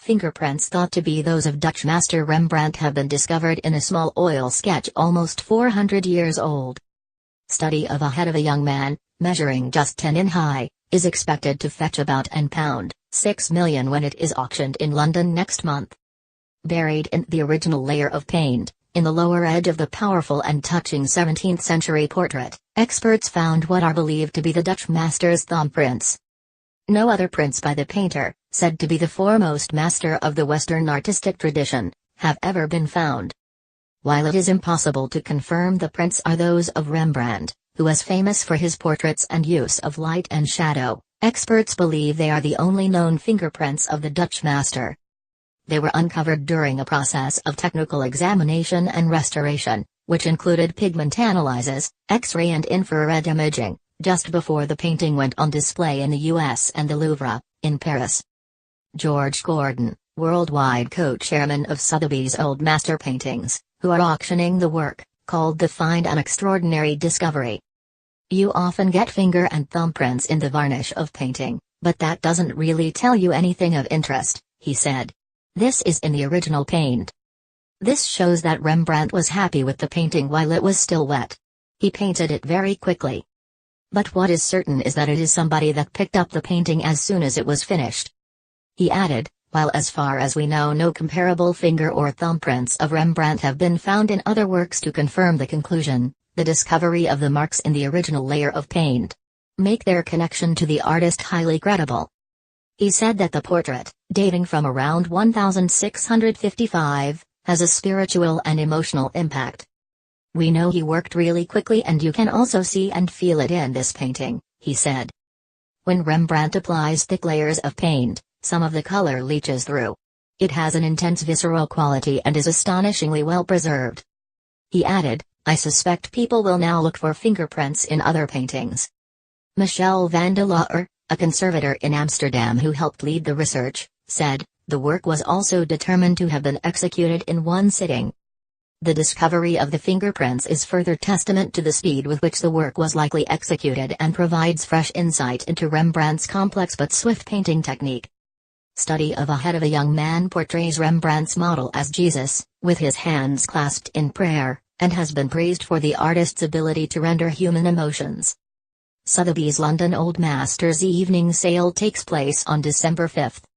Fingerprints thought to be those of Dutch master Rembrandt have been discovered in a small oil sketch almost 400 years old. Study of a head of a young man, measuring just 10 in high, is expected to fetch about £6 million when it is auctioned in London next month. Buried in the original layer of paint, in the lower edge of the powerful and touching 17th-century portrait, experts found what are believed to be the Dutch master's thumbprints. No other prints by the painter, said to be the foremost master of the Western artistic tradition, have ever been found. While it is impossible to confirm the prints are those of Rembrandt, who is famous for his portraits and use of light and shadow, experts believe they are the only known fingerprints of the Dutch master. They were uncovered during a process of technical examination and restoration, which included pigment analysis, X-ray and infrared imaging, just before the painting went on display in the US and the Louvre, in Paris. George Gordon, worldwide co-chairman of Sotheby's Old Master Paintings, who are auctioning the work, called the find an extraordinary discovery. You often get finger and thumbprints in the varnish of painting, but that doesn't really tell you anything of interest, he said. This is in the original paint. This shows that Rembrandt was happy with the painting while it was still wet. He painted it very quickly. But what is certain is that it is somebody that picked up the painting as soon as it was finished. He added, while as far as we know no comparable finger or thumbprints of Rembrandt have been found in other works to confirm the conclusion, the discovery of the marks in the original layer of paint make their connection to the artist highly credible. He said that the portrait, dating from around 1655, has a spiritual and emotional impact. We know he worked really quickly and you can also see and feel it in this painting, he said. When Rembrandt applies thick layers of paint, some of the color leaches through. It has an intense visceral quality and is astonishingly well preserved. He added, I suspect people will now look for fingerprints in other paintings. Michele Vandalia, a conservator in Amsterdam who helped lead the research, said, the work was also determined to have been executed in one sitting. The discovery of the fingerprints is further testament to the speed with which the work was likely executed and provides fresh insight into Rembrandt's complex but swift painting technique. Study of a head of a young man portrays Rembrandt's model as Jesus, with his hands clasped in prayer, and has been praised for the artist's ability to render human emotions. Sotheby's London Old Masters Evening Sale takes place on December 5.